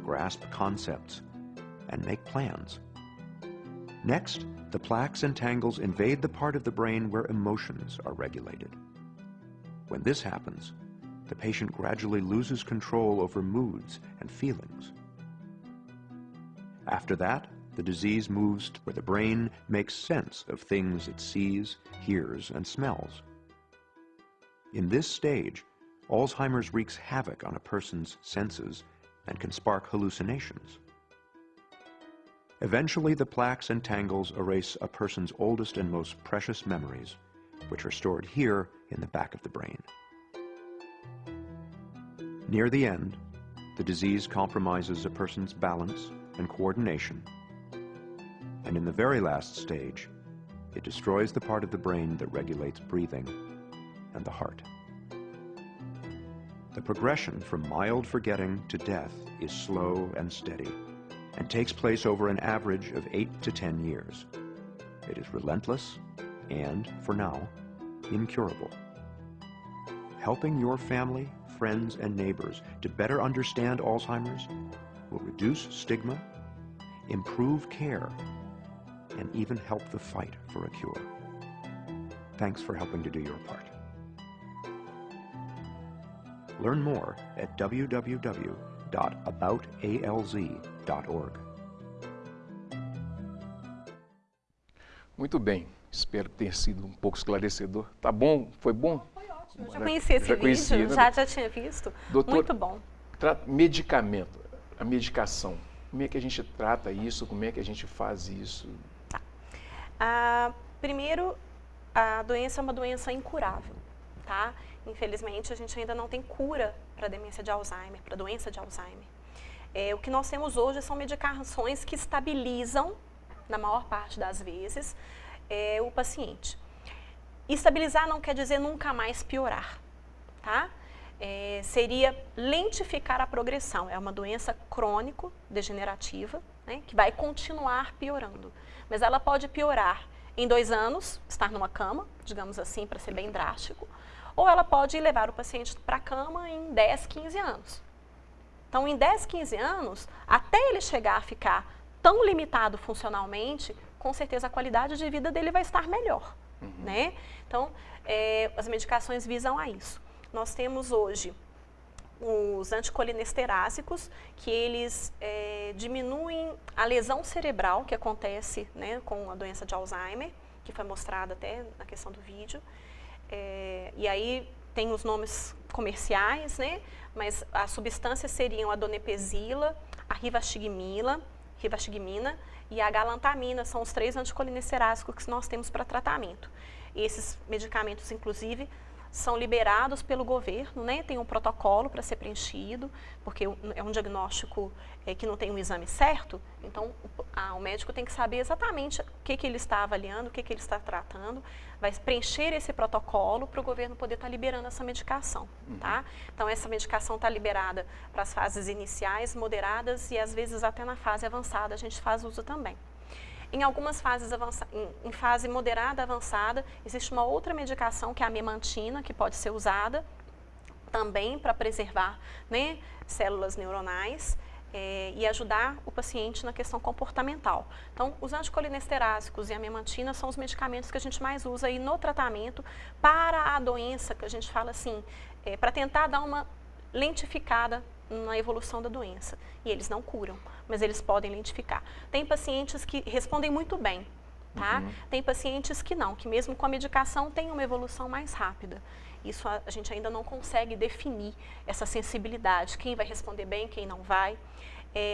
[SPEAKER 6] grasp concepts, and make plans. Next, the plaques and tangles invade the part of the brain where emotions are regulated. When this happens, the patient gradually loses control over moods and feelings. After that, the disease moves to where the brain makes sense of things it sees, hears, and smells. In this stage, Alzheimer's wreaks havoc on a person's senses and can spark hallucinations. Eventually, the plaques and tangles erase a person's oldest and most precious memories, which are stored here in the back of the brain. Near the end, the disease compromises a person's balance and coordination, and in the very last stage, it destroys the part of the brain that regulates breathing and the heart. The progression from mild forgetting to death is slow and steady, and takes place over an average of 8 to 10 years. It is relentless and, for now, incurable. Helping your family, friends, and neighbors to better understand Alzheimer's will reduce stigma, improve care, and even help the fight for a cure. Thanks for helping to do your part. Learn more at www.aboutalz.org.
[SPEAKER 2] Muito bem, espero ter sido um pouco esclarecedor. Tá bom? Foi bom?
[SPEAKER 3] Foi ótimo, eu já conhecia esse vídeo, já tinha visto.
[SPEAKER 2] Doutor,
[SPEAKER 3] muito bom.
[SPEAKER 2] Medicamento, a medicação, como é que a gente trata isso, como é que a gente faz isso?
[SPEAKER 3] Tá. Primeiro, a doença é uma doença incurável, tá? Infelizmente, a gente ainda não tem cura para a demência de Alzheimer, para a doença de Alzheimer. O que nós temos hoje são medicações que estabilizam, na maior parte das vezes, o paciente. Estabilizar não quer dizer nunca mais piorar, tá? Seria lentificar a progressão. É uma doença crônico-degenerativa, né, que vai continuar piorando. Mas ela pode piorar em 2 anos, estar numa cama, digamos assim, para ser bem drástico, ou ela pode levar o paciente para a cama em 10, 15 anos. Então, em 10, 15 anos, até ele chegar a ficar tão limitado funcionalmente, com certeza a qualidade de vida dele vai estar melhor, né? Então, as medicações visam a isso. Nós temos hoje os anticolinestérásicos, que eles diminuem a lesão cerebral que acontece, né, com a doença de Alzheimer, que foi mostrada até na questão do vídeo. E aí tem os nomes comerciais, né, mas as substâncias seriam a donepezila, a rivastigmina e a galantamina, são os 3 anticolinestérásicos que nós temos para tratamento. Esses medicamentos, inclusive, são liberados pelo governo, né? Tem um protocolo para ser preenchido, porque é um diagnóstico que não tem um exame certo, então o médico tem que saber exatamente o que ele está avaliando, o que ele está tratando, vai preencher esse protocolo para o governo poder estar liberando essa medicação, tá? Então essa medicação está liberada para as fases iniciais, moderadas e às vezes até na fase avançada a gente faz uso também. Em algumas fases em fase moderada avançada, existe uma outra medicação que é a memantina, que pode ser usada também para preservar, né, células neuronais e ajudar o paciente na questão comportamental. Então, os anticolinestérásicos e a memantina são os medicamentos que a gente mais usa aí no tratamento para a doença, que a gente fala assim, para tentar dar uma lentificada na evolução da doença. E eles não curam, mas eles podem lentificar. Tem pacientes que respondem muito bem, tá? Tem pacientes que não, que mesmo com a medicação tem uma evolução mais rápida. Isso a gente ainda não consegue definir essa sensibilidade, quem vai responder bem, quem não vai.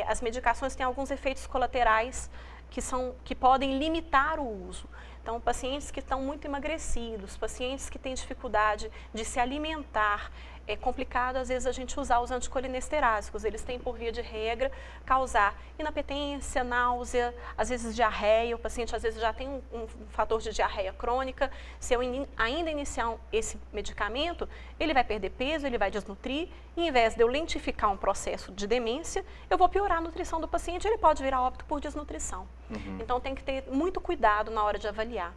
[SPEAKER 3] As medicações têm alguns efeitos colaterais que podem limitar o uso. Então, pacientes que estão muito emagrecidos, pacientes que têm dificuldade de se alimentar, é complicado às vezes a gente usar os anticolinesteráticos. Eles têm por via de regra causar inapetência, náusea, às vezes diarreia. O paciente às vezes já tem um fator de diarreia crônica. Se eu ainda iniciar esse medicamento, ele vai perder peso, ele vai desnutrir. E em vez de eu lentificar um processo de demência, eu vou piorar a nutrição do paciente, ele pode virar óbito por desnutrição. Então tem que ter muito cuidado na hora de avaliar.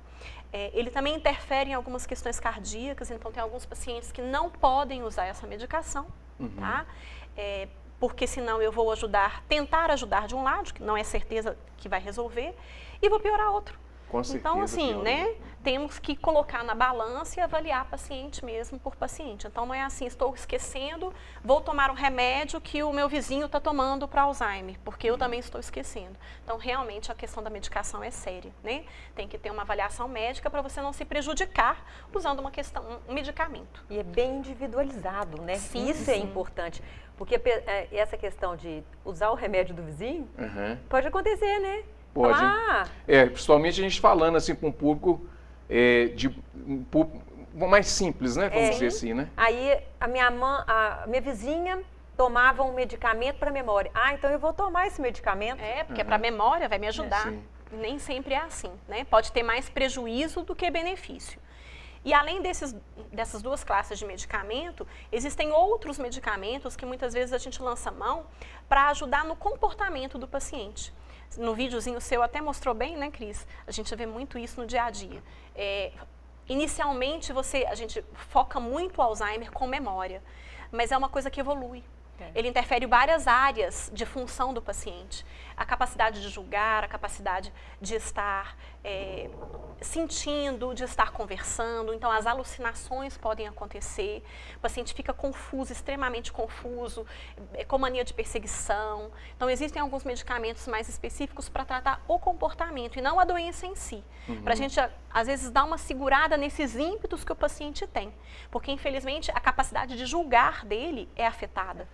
[SPEAKER 3] Ele também interfere em algumas questões cardíacas, então tem alguns pacientes que não podem usar essa medicação, tá? Porque senão eu vou tentar ajudar de um lado, que não é certeza que vai resolver, e vou piorar outro.
[SPEAKER 2] Com certeza,
[SPEAKER 3] então, assim, né, temos que colocar na balança e avaliar paciente mesmo por paciente. Então, não é assim, estou esquecendo, vou tomar um remédio que o meu vizinho está tomando para Alzheimer, porque eu também estou esquecendo. Então, realmente, a questão da medicação é séria, né? Tem que ter uma avaliação médica para você não se prejudicar usando um medicamento.
[SPEAKER 4] E é bem individualizado, né?
[SPEAKER 3] Sim,
[SPEAKER 4] Isso é importante. Porque essa questão de usar o remédio do vizinho pode acontecer, né?
[SPEAKER 2] Pode. Principalmente a gente falando assim com um público mais simples, né? Vamos dizer assim, né?
[SPEAKER 4] Aí a minha vizinha tomava um medicamento para memória. Então eu vou tomar esse medicamento.
[SPEAKER 3] Porque para memória vai me ajudar. Nem sempre é assim, né? Pode ter mais prejuízo do que benefício. E além dessas duas classes de medicamento, existem outros medicamentos que muitas vezes a gente lança mão para ajudar no comportamento do paciente. No videozinho seu até mostrou bem, né, Cris? A gente vê muito isso no dia a dia. Inicialmente, a gente foca muito o Alzheimer com memória, mas é uma coisa que evolui. Ele interfere em várias áreas de função do paciente. A capacidade de julgar, a capacidade de estar sentindo, de estar conversando. Então, as alucinações podem acontecer. O paciente fica confuso, extremamente confuso, com mania de perseguição. Então, existem alguns medicamentos mais específicos para tratar o comportamento e não a doença em si. Para a gente, às vezes, dar uma segurada nesses ímpetos que o paciente tem. Porque, infelizmente, a capacidade de julgar dele é afetada.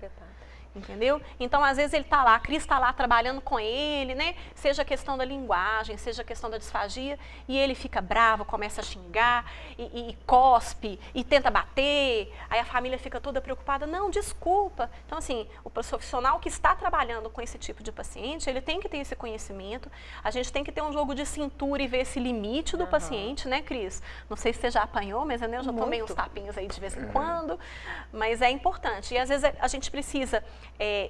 [SPEAKER 3] Entendeu? Então, às vezes ele está lá, a Cris está lá trabalhando com ele, né? Seja a questão da linguagem, seja a questão da disfagia, e ele fica bravo, começa a xingar, e cospe, e tenta bater, aí a família fica toda preocupada. Não, desculpa. Então, assim, o profissional que está trabalhando com esse tipo de paciente, ele tem que ter esse conhecimento, a gente tem que ter um jogo de cintura e ver esse limite do paciente, né, Cris? Não sei se você já apanhou, mas eu já tomei uns tapinhos aí de vez em quando, mas é importante. E às vezes a gente precisa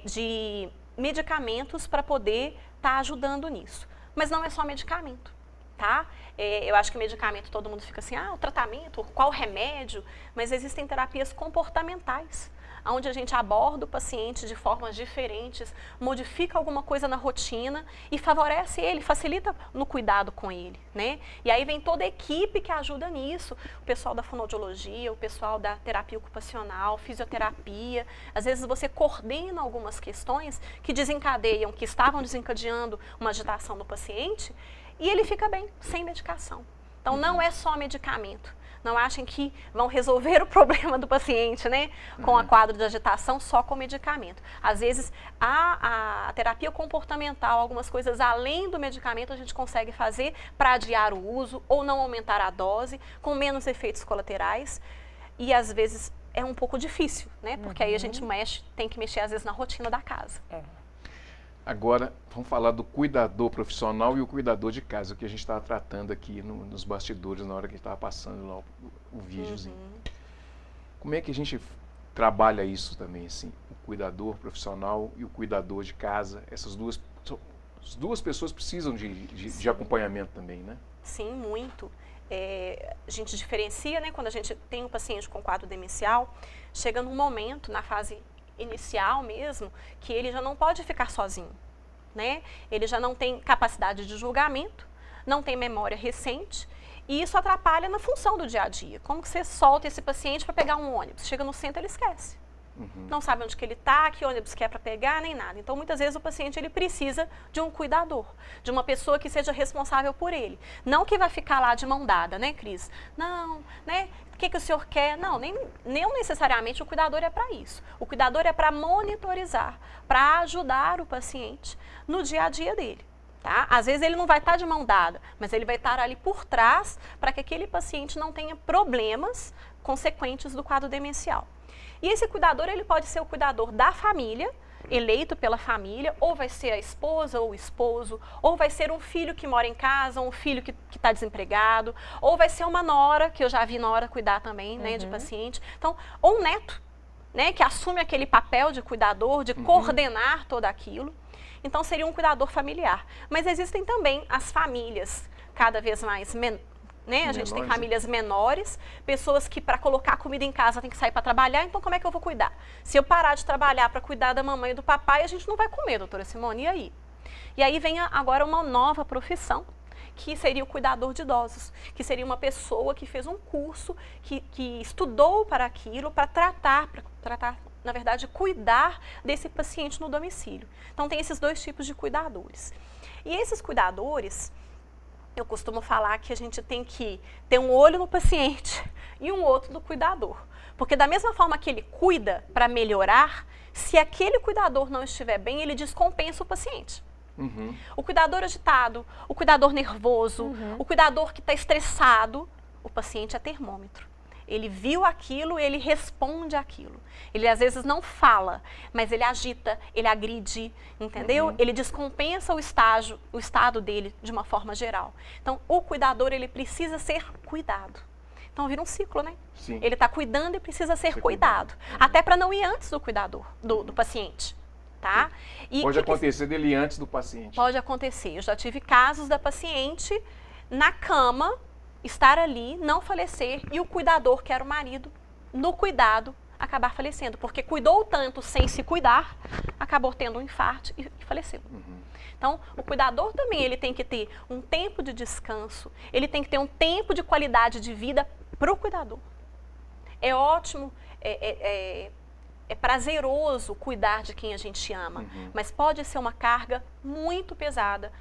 [SPEAKER 3] de medicamentos para poder estar ajudando nisso. Mas não é só medicamento, tá? Eu acho que medicamento todo mundo fica assim, o tratamento, qual remédio? Mas existem terapias comportamentais, onde a gente aborda o paciente de formas diferentes, modifica alguma coisa na rotina e favorece ele, facilita no cuidado com ele, né? E aí vem toda a equipe que ajuda nisso, o pessoal da fonoaudiologia, o pessoal da terapia ocupacional, fisioterapia. Às vezes você coordena algumas questões que estavam desencadeando uma agitação no paciente e ele fica bem, sem medicação. Então não é só medicamento. Não achem que vão resolver o problema do paciente, né? Com a quadro de agitação só com medicamento. Às vezes, a terapia comportamental, algumas coisas além do medicamento a gente consegue fazer para adiar o uso ou não aumentar a dose, com menos efeitos colaterais. E às vezes é um pouco difícil, né? Porque aí a gente tem que mexer às vezes na rotina da casa.
[SPEAKER 2] Agora, vamos falar do cuidador profissional e o cuidador de casa, o que a gente estava tratando aqui nos bastidores, na hora que a gente estava passando lá o videozinho. Como é que a gente trabalha isso também, assim? O cuidador profissional e o cuidador de casa, as duas pessoas precisam de acompanhamento também, né?
[SPEAKER 3] Sim, muito. A gente diferencia, né? Quando a gente tem um paciente com quadro demencial, chega num momento, na fase inicial mesmo, que ele já não pode ficar sozinho, né? Ele já não tem capacidade de julgamento, não tem memória recente, e isso atrapalha na função do dia a dia. Como que você solta esse paciente para pegar um ônibus? Chega no centro, ele esquece. Não sabe onde que ele está, que ônibus que é para pegar, nem nada. Então, muitas vezes, o paciente ele precisa de um cuidador, de uma pessoa que seja responsável por ele. Não que vai ficar lá de mão dada, né, Cris? Não, né? O que o senhor quer? Não, nem necessariamente o cuidador é para isso. O cuidador é para monitorizar, para ajudar o paciente no dia a dia dele. Tá? Às vezes ele não vai estar de mão dada, mas ele vai estar ali por trás para que aquele paciente não tenha problemas consequentes do quadro demencial. E esse cuidador, ele pode ser o cuidador da família, eleito pela família, ou vai ser a esposa ou o esposo, ou vai ser um filho que mora em casa, um filho que está desempregado, ou vai ser uma nora, que eu já vi nora cuidar também, né, de paciente. Então, ou um neto, né, que assume aquele papel de cuidador, de coordenar todo aquilo. Então, seria um cuidador familiar. Mas existem também as famílias cada vez mais né? A gente tem famílias menores, pessoas que para colocar comida em casa tem que sair para trabalhar, então como é que eu vou cuidar? Se eu parar de trabalhar para cuidar da mamãe e do papai, a gente não vai comer, doutora Simone, e aí? E aí vem agora uma nova profissão, que seria o cuidador de idosos, que seria uma pessoa que fez um curso, que estudou para aquilo, para tratar, na verdade, cuidar desse paciente no domicílio. Então tem esses dois tipos de cuidadores. E esses cuidadores, eu costumo falar que a gente tem que ter um olho no paciente e um outro no cuidador. Porque da mesma forma que ele cuida para melhorar, se aquele cuidador não estiver bem, ele descompensa o paciente. O cuidador agitado, o cuidador nervoso, o cuidador que está estressado, o paciente é termômetro. Ele viu aquilo, ele responde aquilo. Ele às vezes não fala, mas ele agita, ele agride, entendeu? Ele descompensa o estado dele de uma forma geral. Então, o cuidador, ele precisa ser cuidado. Então, vira um ciclo, né?
[SPEAKER 2] Sim.
[SPEAKER 3] Ele está cuidando e precisa ser cuidado. Até para não ir antes do cuidador, do paciente. Tá? E
[SPEAKER 2] pode acontecer dele ir antes do paciente.
[SPEAKER 3] Pode acontecer. Eu já tive casos da paciente na cama, estar ali, não falecer, e o cuidador, que era o marido, no cuidado, acabar falecendo. Porque cuidou tanto sem se cuidar, acabou tendo um infarto e faleceu. Então, o cuidador também, ele tem que ter um tempo de descanso, ele tem que ter um tempo de qualidade de vida para o cuidador. É ótimo, é prazeroso cuidar de quem a gente ama, mas pode ser uma carga muito pesada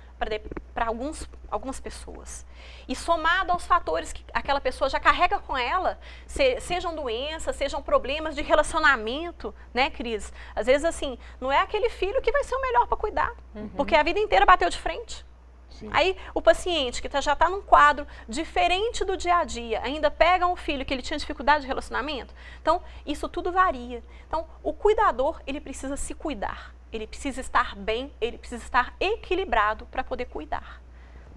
[SPEAKER 3] para algumas pessoas. E somado aos fatores que aquela pessoa já carrega com ela, sejam doenças, sejam problemas de relacionamento, né, Cris? Às vezes, assim, não é aquele filho que vai ser o melhor para cuidar, porque a vida inteira bateu de frente.
[SPEAKER 2] Sim.
[SPEAKER 3] Aí o paciente que já está num quadro diferente do dia a dia, ainda pega um filho que ele tinha dificuldade de relacionamento. Então, isso tudo varia. Então, o cuidador, ele precisa se cuidar. Ele precisa estar bem, ele precisa estar equilibrado para poder cuidar.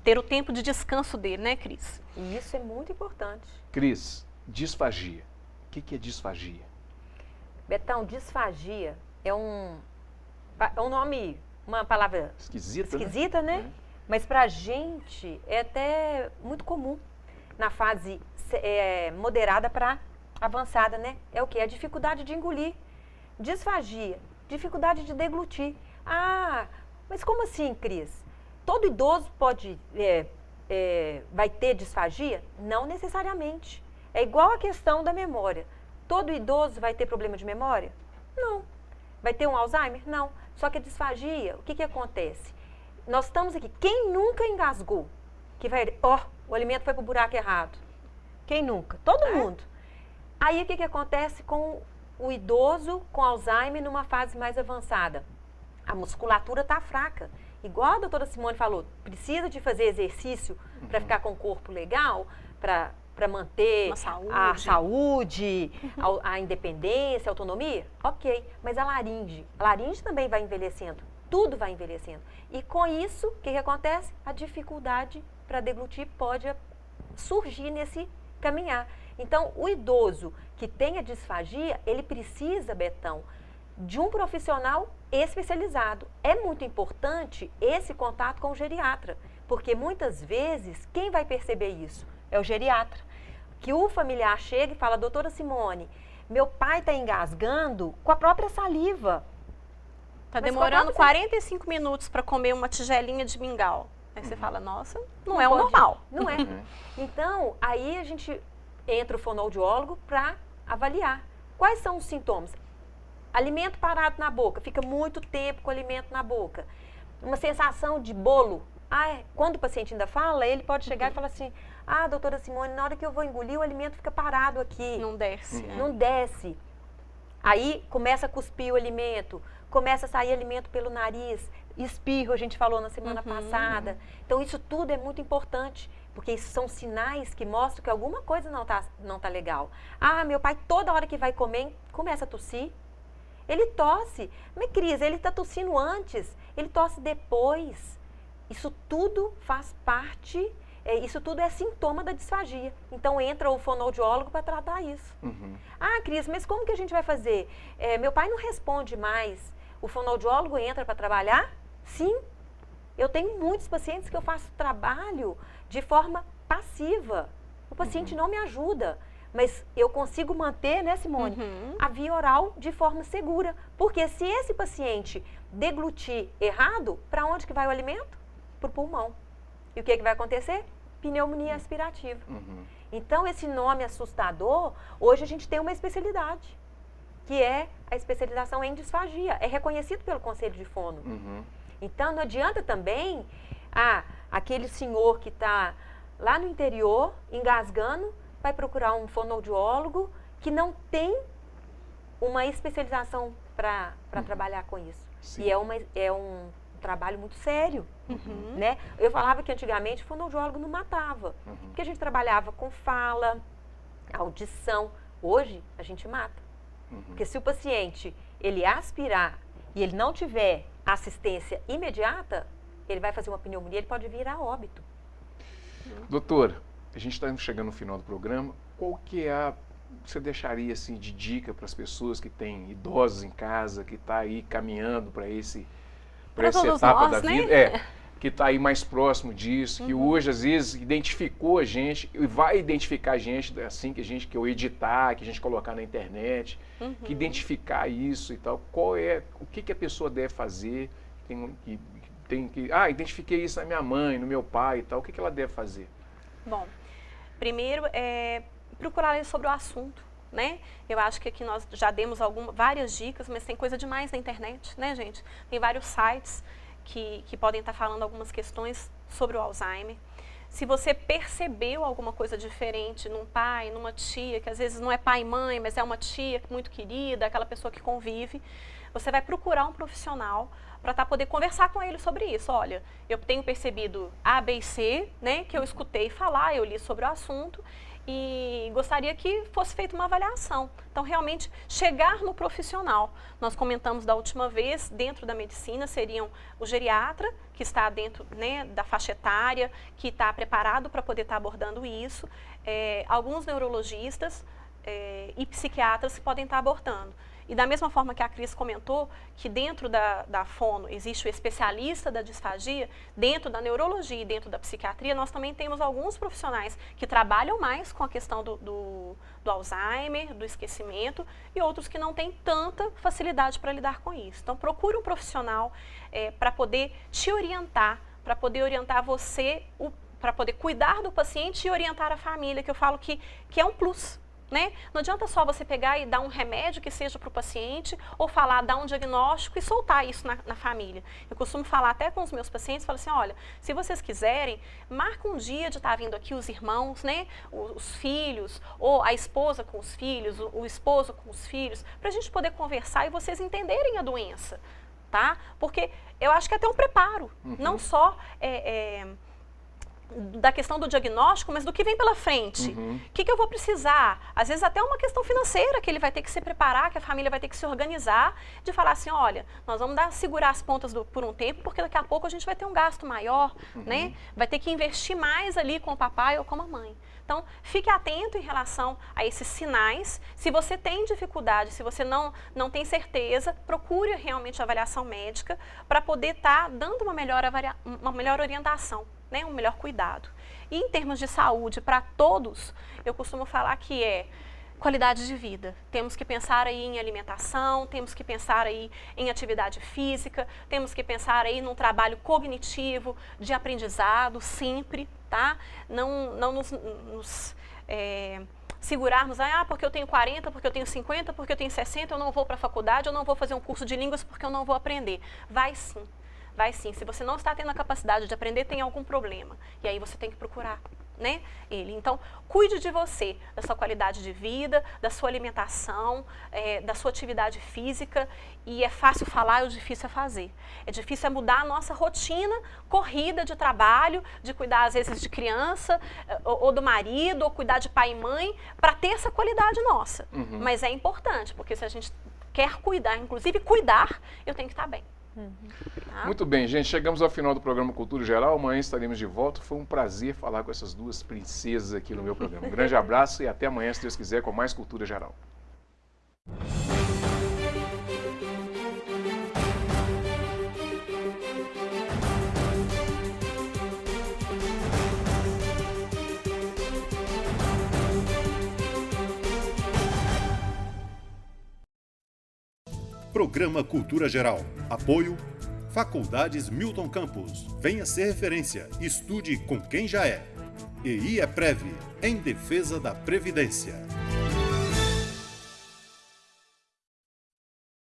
[SPEAKER 3] Ter o tempo de descanso dele, né, Cris?
[SPEAKER 4] E isso é muito importante.
[SPEAKER 2] Cris, disfagia. O que é disfagia?
[SPEAKER 4] Betão, disfagia é um nome, uma palavra esquisita, né? Mas para a gente é até muito comum na fase moderada para avançada, né? É o quê? A dificuldade de engolir. Disfagia, dificuldade de deglutir. Ah, mas como assim, Cris? Todo idoso vai ter disfagia? Não necessariamente. É igual a questão da memória. Todo idoso vai ter problema de memória? Não. Vai ter um Alzheimer? Não. Só que a disfagia, o que acontece? Nós estamos aqui, quem nunca engasgou? Que vai, o alimento foi para o buraco errado. Quem nunca? Todo mundo. Aí o que acontece com o idoso com Alzheimer numa fase mais avançada? A musculatura está fraca. Igual a doutora Simone falou, precisa de fazer exercício para ficar com o corpo legal, para manter a saúde, a independência, a autonomia? Ok, mas a laringe também vai envelhecendo. Tudo vai envelhecendo. E com isso, o que acontece? A dificuldade para deglutir pode surgir nesse caminhar. Então, o idoso que tem a disfagia, ele precisa, Betão, de um profissional especializado. É muito importante esse contato com o geriatra, porque muitas vezes, quem vai perceber isso? É o geriatra. Que o familiar chega e fala, doutora Simone, meu pai está engasgando com a própria saliva.
[SPEAKER 3] Está demorando 45 minutos para comer uma tigelinha de mingau. Aí você fala, nossa, não é o normal.
[SPEAKER 4] Não é. Então, aí a gente entra o fonoaudiólogo para avaliar. Quais são os sintomas? alimento parado na boca, fica muito tempo com o alimento na boca. Uma sensação de bolo. Quando o paciente ainda fala, ele pode chegar e falar assim, doutora Simone, na hora que eu vou engolir, o alimento fica parado aqui.
[SPEAKER 3] Não desce.
[SPEAKER 4] Não desce. Aí começa a cuspir o alimento, começa a sair alimento pelo nariz, espirro, a gente falou na semana passada. Então isso tudo é muito importante, porque isso são sinais que mostram que alguma coisa não tá legal. Meu pai toda hora que vai comer, começa a tossir. Ele tosse. Mas Cris, ele está tossindo antes, ele tosse depois. Isso tudo faz parte, isso tudo é sintoma da disfagia. Então entra o fonoaudiólogo para tratar isso. Cris, mas como que a gente vai fazer? Meu pai não responde mais. O fonoaudiólogo entra para trabalhar? Sim. Eu tenho muitos pacientes que eu faço trabalho de forma passiva. O paciente não me ajuda. Mas eu consigo manter, né, Simone, a via oral de forma segura. Porque se esse paciente deglutir errado, para onde que vai o alimento? Para o pulmão. E o que vai acontecer? Pneumonia aspirativa. Então, esse nome assustador, hoje a gente tem uma especialidade, que é a especialização em disfagia. É reconhecido pelo Conselho de Fono. Então, não adianta também, aquele senhor que está lá no interior, engasgando, vai procurar um fonoaudiólogo que não tem uma especialização para trabalhar com isso. Sim. E é um trabalho muito sério, né? Eu falava que antigamente o fonoaudiólogo não matava, porque a gente trabalhava com fala, audição. Hoje, a gente mata. Porque se o paciente, ele aspirar e ele não tiver assistência imediata, ele vai fazer uma pneumonia, ele pode vir a óbito.
[SPEAKER 2] Doutora, a gente está chegando no final do programa. Qual que você deixaria assim, de dica para as pessoas que têm idosos em casa, que está aí caminhando para essa etapa da vida, que está aí mais próximo disso, que hoje às vezes identificou a gente e vai identificar a gente assim que eu editar, que a gente colocar na internet, que identificar isso e tal. O que a pessoa deve fazer? Identifiquei isso na minha mãe, no meu pai e tal. O que ela deve fazer?
[SPEAKER 3] Bom, primeiro procurar ler sobre o assunto, né? Eu acho que aqui nós já demos várias dicas, mas tem coisa demais na internet, né, gente? Tem vários sites que podem estar falando algumas questões sobre o Alzheimer. Se você percebeu alguma coisa diferente num pai, numa tia, que às vezes não é pai e mãe, mas é uma tia muito querida, aquela pessoa que convive, você vai procurar um profissional para poder conversar com ele sobre isso. Olha, eu tenho percebido A, B e C, né, que eu escutei falar, eu li sobre o assunto e gostaria que fosse feita uma avaliação. Então, realmente, chegar no profissional. Nós comentamos da última vez, dentro da medicina, seriam o geriatra, que está dentro, né, da faixa etária, que está preparado para poder estar abordando isso, alguns neurologistas e psiquiatras que podem estar abordando. E da mesma forma que a Cris comentou, que dentro da fono existe o especialista da disfagia, dentro da neurologia e dentro da psiquiatria, nós também temos alguns profissionais que trabalham mais com a questão do Alzheimer, do esquecimento, e outros que não têm tanta facilidade para lidar com isso. Então, procure um profissional para poder te orientar, para poder orientar você, para poder cuidar do paciente e orientar a família, que eu falo que é um plus. Né? Não adianta só você pegar e dar um remédio que seja para o paciente ou dar um diagnóstico e soltar isso na família. Eu costumo falar até com os meus pacientes, falo assim, olha, se vocês quiserem, marca um dia de estar vindo aqui os irmãos, né? Os filhos, ou a esposa com os filhos, o esposo com os filhos, para a gente poder conversar e vocês entenderem a doença, tá? Porque eu acho que é até um preparo, não só da questão do diagnóstico, mas do que vem pela frente. O que eu vou precisar? Às vezes até uma questão financeira que ele vai ter que se preparar, que a família vai ter que se organizar, de falar assim, olha, nós vamos segurar as pontas por um tempo, porque daqui a pouco a gente vai ter um gasto maior, né? Vai ter que investir mais ali com o papai ou com a mãe. Então, fique atento em relação a esses sinais. Se você tem dificuldade, se você não tem certeza, procure realmente a avaliação médica para poder estar dando uma melhor orientação, né? Um melhor cuidado. E em termos de saúde, para todos, eu costumo falar que qualidade de vida. Temos que pensar aí em alimentação, temos que pensar aí em atividade física, temos que pensar aí num trabalho cognitivo, de aprendizado, sempre, tá? Não nos segurarmos, porque eu tenho 40, porque eu tenho 50, porque eu tenho 60, eu não vou para a faculdade, eu não vou fazer um curso de línguas porque eu não vou aprender. Vai sim, vai sim. Se você não está tendo a capacidade de aprender, tem algum problema. E aí você tem que procurar, né, ele. Então, cuide de você, da sua qualidade de vida, da sua alimentação, da sua atividade física. E é fácil falar, é difícil é fazer. É difícil mudar a nossa rotina corrida de trabalho, de cuidar às vezes de criança, ou do marido, ou cuidar de pai e mãe, para ter essa qualidade nossa. Mas é importante, porque se a gente quer cuidar, inclusive cuidar, eu tenho que estar bem. Tá?
[SPEAKER 2] Muito bem, gente, chegamos ao final do programa Cultura Geral. Amanhã estaremos de volta. Foi um prazer falar com essas duas princesas aqui no meu programa. Um grande abraço e até amanhã, se Deus quiser, com mais Cultura Geral.
[SPEAKER 1] Programa Cultura Geral. Apoio Faculdades Milton Campos. Venha ser referência. Estude com quem já é. EI é Prev, em defesa da Previdência.